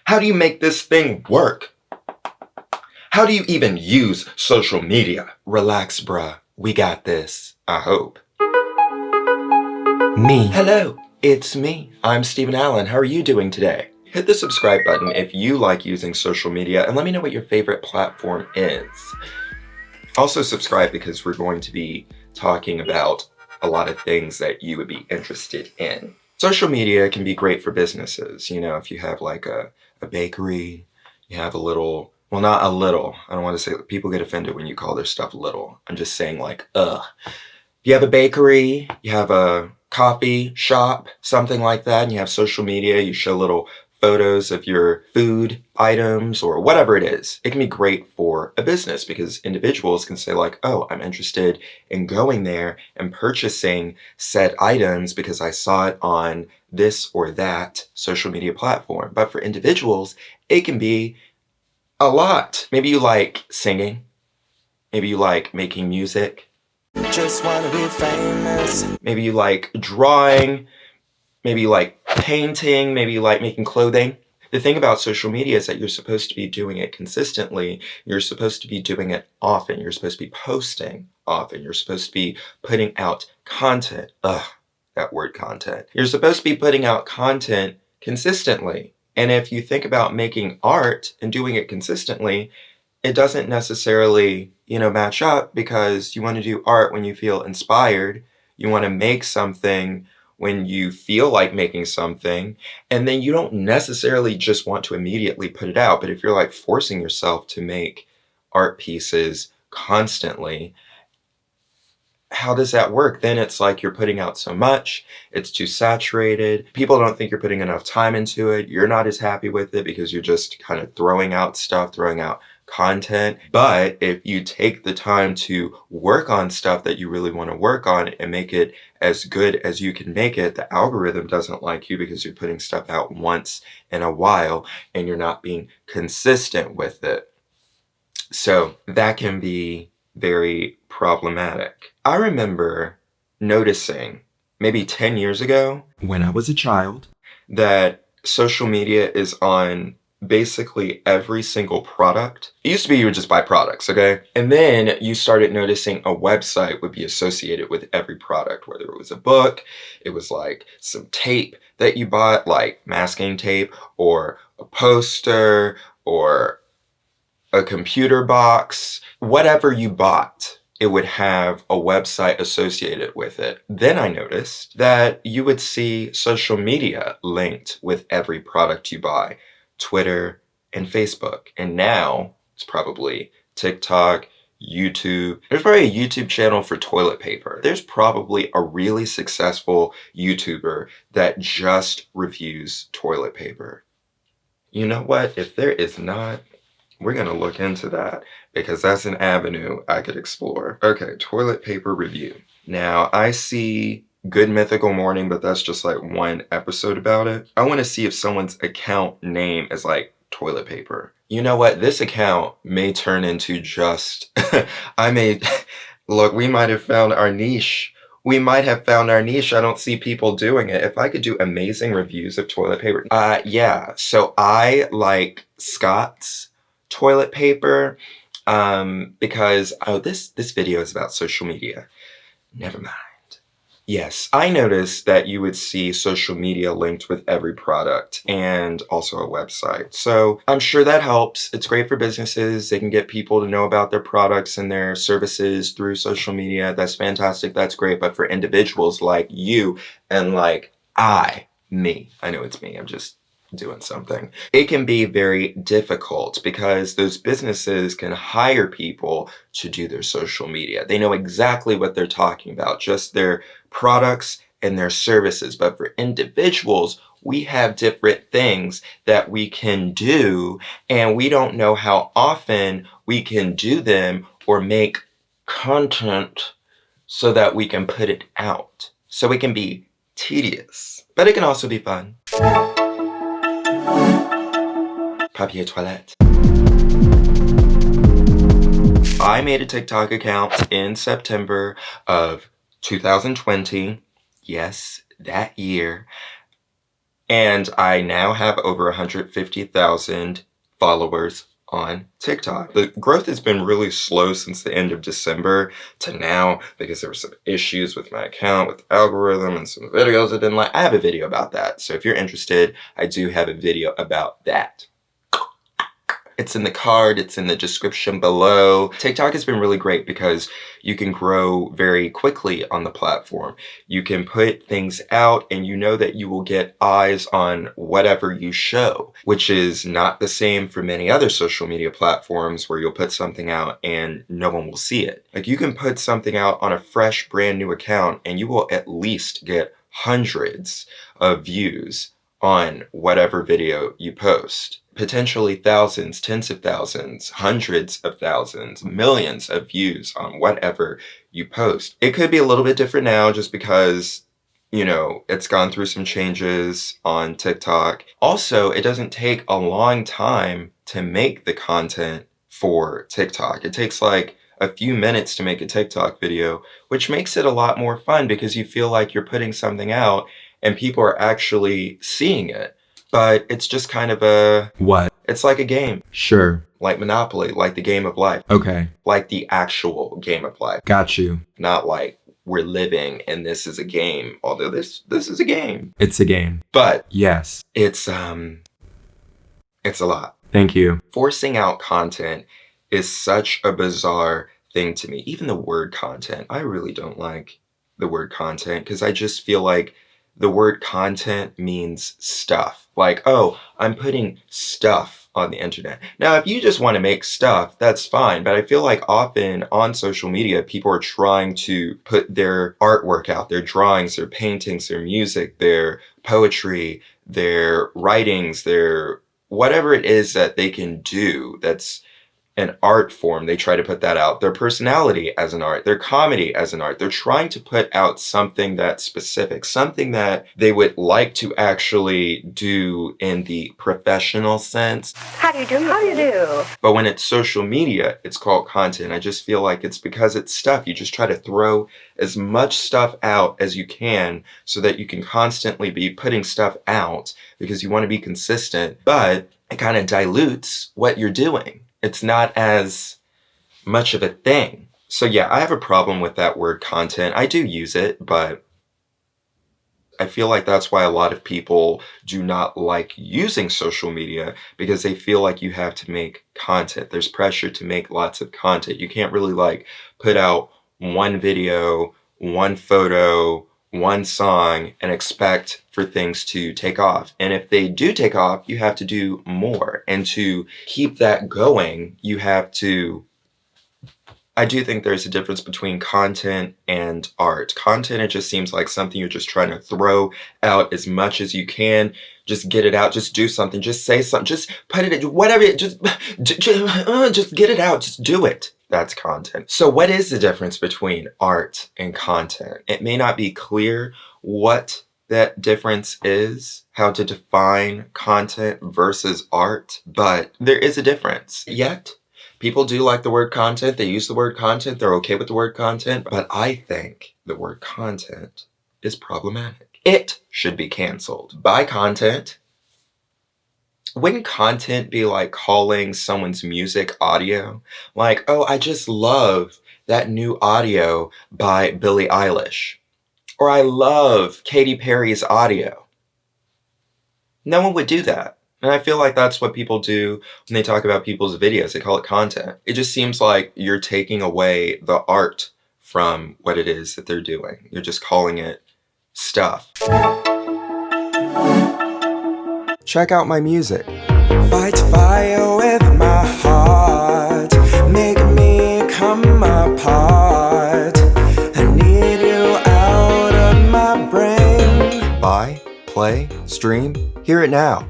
How do you make this thing work? How do you even use social media? Relax, bruh. We got this. I hope. Me. Hello, it's me. I'm Steven Allen. How are you doing today? Hit the subscribe button if you like using social media and let me know what your favorite platform is. Also subscribe because we're going to be talking about a lot of things that you would be interested in. Social media can be great for businesses. You know, if you have like a bakery, you have a little, well, not a little. I don't want to say, people get offended when you call their stuff little. I'm just saying like, You have a bakery, you have a coffee shop, something like that, and you have social media, you show little photos of your food items or whatever it is. It can be great for a business because individuals can say like, oh, I'm interested in going there and purchasing said items because I saw it on this or that social media platform. But for individuals, it can be a lot. Maybe you like singing. Maybe you like making music. Just wanna be famous. Maybe you like drawing. Maybe you like painting, maybe you like making clothing. The thing about social media is that you're supposed to be doing it consistently. You're supposed to be doing it often. You're supposed to be posting often. You're supposed to be putting out content. Ugh, that word content. You're supposed to be putting out content consistently. And if you think about making art and doing it consistently, it doesn't necessarily, match up because you want to do art when you feel inspired. You want to make something when you feel like making something, and then you don't necessarily just want to immediately put it out. But if you're like forcing yourself to make art pieces constantly, how does that work? Then it's like you're putting out so much, it's too saturated. People don't think you're putting enough time into it. You're not as happy with it because you're just kind of throwing out stuff, throwing out content. But if you take the time to work on stuff that you really want to work on and make it as good as you can make it, the algorithm doesn't like you because you're putting stuff out once in a while and you're not being consistent with it. So that can be very problematic. I remember noticing maybe 10 years ago when I was a child that social media is on basically every single product. It used to be you would just buy products, okay? And then you started noticing a website would be associated with every product, whether it was a book, it was like some tape that you bought, like masking tape, or a poster, or a computer box, whatever you bought, it would have a website associated with it. Then I noticed that you would see social media linked with every product you buy. Twitter, and Facebook. And now it's probably TikTok, YouTube. There's probably a YouTube channel for toilet paper. There's probably a really successful YouTuber that just reviews toilet paper. You know what? If there is not, we're gonna look into that because that's an avenue I could explore. Okay, toilet paper review. Now I see Good Mythical Morning, but that's just like one episode about it. I want to see if someone's account name is like toilet paper. You know what? This account may turn into just, look, we might have found our niche. We might have found our niche. I don't see people doing it. If I could do amazing reviews of toilet paper. Yeah, so I like Scott's toilet paper because, this video is about social media. Never mind. Yes, I noticed that you would see social media linked with every product and also a website. So I'm sure that helps. It's great for businesses. They can get people to know about their products and their services through social media. That's fantastic. That's great. But for individuals like you and like me, I know it's me. I'm just doing something. It can be very difficult because those businesses can hire people to do their social media. They know exactly what they're talking about, just their products and their services. But for individuals, we have different things that we can do, and we don't know how often we can do them or make content so that we can put it out. So it can be tedious, but it can also be fun. Papier toilette. I made a TikTok account in September of 2020. Yes, that year. And I now have over 150,000 followers on TikTok. The growth has been really slow since the end of December to now because there were some issues with my account, with the algorithm, and some videos I didn't like. I have a video about that. So if you're interested, I do have a video about that. It's in the card, it's in the description below. TikTok has been really great because you can grow very quickly on the platform. You can put things out and you know that you will get eyes on whatever you show, which is not the same for many other social media platforms where you'll put something out and no one will see it. Like, you can put something out on a fresh, brand new account and you will at least get hundreds of views on whatever video you post. Potentially thousands, tens of thousands, hundreds of thousands, millions of views on whatever you post. It could be a little bit different now just because, you know, it's gone through some changes on TikTok. Also, it doesn't take a long time to make the content for TikTok. It takes like a few minutes to make a TikTok video, which makes it a lot more fun because you feel like you're putting something out and people are actually seeing it. But it's just kind of a... What? It's like a game. Sure. Like Monopoly, like the game of life. Okay. Like the actual game of life. Got you. Not like we're living and this is a game, although this is a game. It's a game. But yes, it's a lot. Thank you. Forcing out content is such a bizarre thing to me. Even the word content. I really don't like the word content because I just feel like the word content means stuff. Like, oh, I'm putting stuff on the internet. Now, if you just want to make stuff, that's fine. But I feel like often on social media, people are trying to put their artwork out, their drawings, their paintings, their music, their poetry, their writings, their whatever it is that they can do that's an art form. They try to put that out. Their personality as an art, their comedy as an art. They're trying to put out something that's specific, something that they would like to actually do in the professional sense. How do you do? How do you do? But when it's social media, it's called content. I just feel like it's because it's stuff. You just try to throw as much stuff out as you can so that you can constantly be putting stuff out because you want to be consistent, but it kind of dilutes what you're doing. It's not as much of a thing. So yeah, I have a problem with that word content. I do use it, but I feel like that's why a lot of people do not like using social media because they feel like you have to make content. There's pressure to make lots of content. You can't really like put out one video, one photo, one song and expect for things to take off. And if they do take off, you have to do more. And to keep that going, you have to... I do think there's a difference between content and art. Content, it just seems like something you're just trying to throw out as much as you can. Just get it out. Just do something. Just say something. Just put it in. Whatever. Just get it out. Just do it. That's content. So what is the difference between art and content? It may not be clear what that difference is, how to define content versus art, but there is a difference. Yet, people do like the word content. They use the word content. They're okay with the word content. But I think the word content is problematic. It should be canceled. By content, wouldn't content be like calling someone's music audio? Like, oh, I just love that new audio by Billie Eilish. Or I love Katy Perry's audio. No one would do that. And I feel like that's what people do when they talk about people's videos. They call it content. It just seems like you're taking away the art from what it is that they're doing. You're just calling it stuff. Check out my music. Fight fire with my heart, make me come apart. I need you out of my brain. Buy, play, stream, hear it now.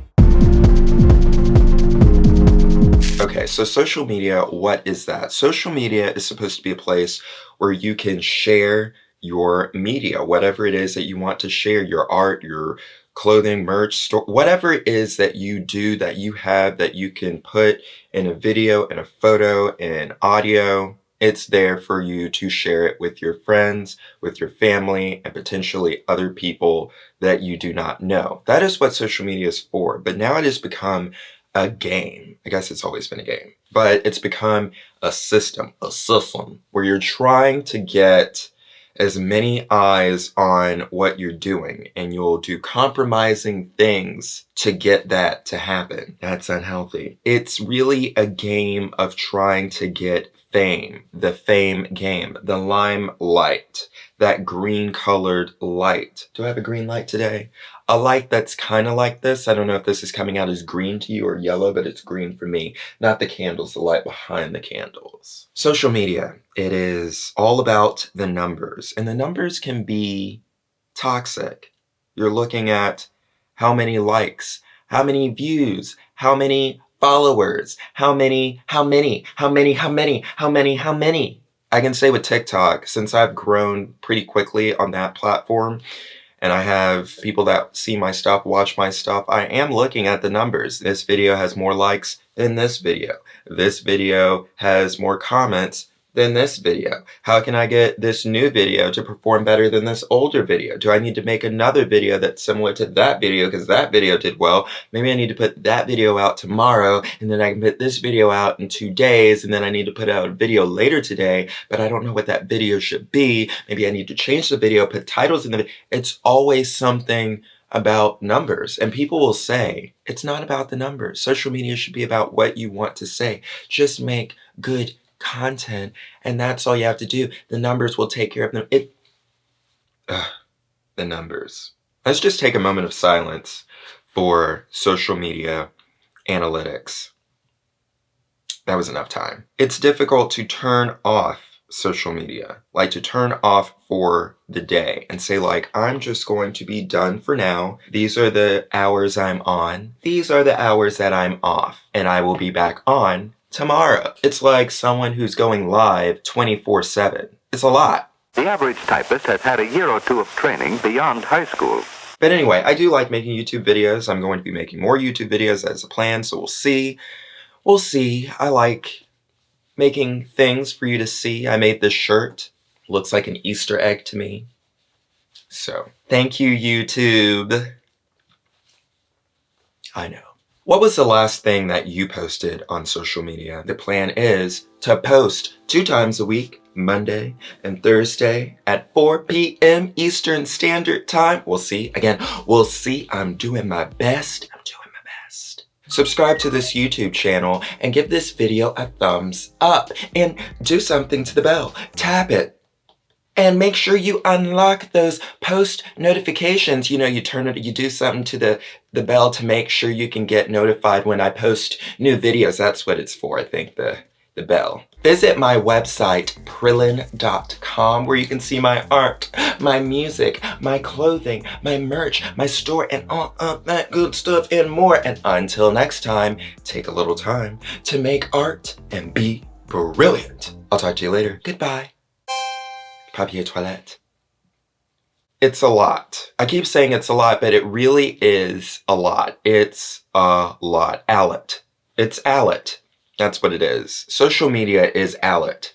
Okay, so social media, what is that? Social media is supposed to be a place where you can share your media, whatever it is that you want to share, your art, your clothing, merch, store, whatever it is that you do, that you have, that you can put in a video, in a photo, in audio, It's there for you to share it with your friends, with your family, and potentially other people that you do not know. That is what social media is for. But now it has become a game. I guess it's always been a game. But it's become a system where you're trying to get as many eyes on what you're doing, and you'll do compromising things to get that to happen. That's unhealthy. It's really a game of trying to get fame, the fame game, the limelight, that green colored light. Do I have a green light today? A light that's kind of like this. I don't know if this is coming out as green to you or yellow, but it's green for me. Not the candles, the light behind the candles. Social media, it is all about the numbers, and the numbers can be toxic. You're looking at how many likes, how many views, how many followers, how many. I can say with TikTok, since I've grown pretty quickly on that platform, and I have people that see my stuff, watch my stuff, I am looking at the numbers. This video has more likes than this video. This video has more comments than this video. How can I get this new video to perform better than this older video? Do I need to make another video that's similar to that video because that video did well? Maybe I need to put that video out tomorrow, and then I can put this video out in 2 days, and then I need to put out a video later today, but I don't know what that video should be. Maybe I need to change the video, put titles in the video. It's always something about numbers, and people will say it's not about the numbers. Social media should be about what you want to say. Just make good content, and that's all you have to do. The numbers will take care of them. The numbers. Let's just take a moment of silence for social media analytics. That was enough time. It's difficult to turn off social media, like to turn off for the day and say, like, I'm just going to be done for now. These are the hours I'm on. These are the hours that I'm off, and I will be back on tomorrow. It's like someone who's going live 24/7. It's a lot. The average typist has had a year or two of training beyond high school. But anyway, I do like making YouTube videos. I'm going to be making more YouTube videos as a plan, so we'll see. We'll see. I like making things for you to see. I made this shirt. Looks like an Easter egg to me. So, thank you, YouTube. I know. What was the last thing that you posted on social media? The plan is to post 2 times a week, Monday and Thursday at 4 p.m. Eastern Standard Time. We'll see. Again, we'll see. I'm doing my best. Subscribe to this YouTube channel and give this video a thumbs up and do something to the bell. Tap it. And make sure you unlock those post notifications. You know, you turn it, you do something to the bell to make sure you can get notified when I post new videos. That's what it's for, I think, the bell. Visit my website, Prillen.com, where you can see my art, my music, my clothing, my merch, my store, and all of that good stuff and more. And until next time, take a little time to make art and be brilliant. I'll talk to you later. Goodbye. Papier toilette. It's a lot. I keep saying it's a lot, but it really is a lot. It's a lot. Allet. It's allet. That's what it is. Social media is allet.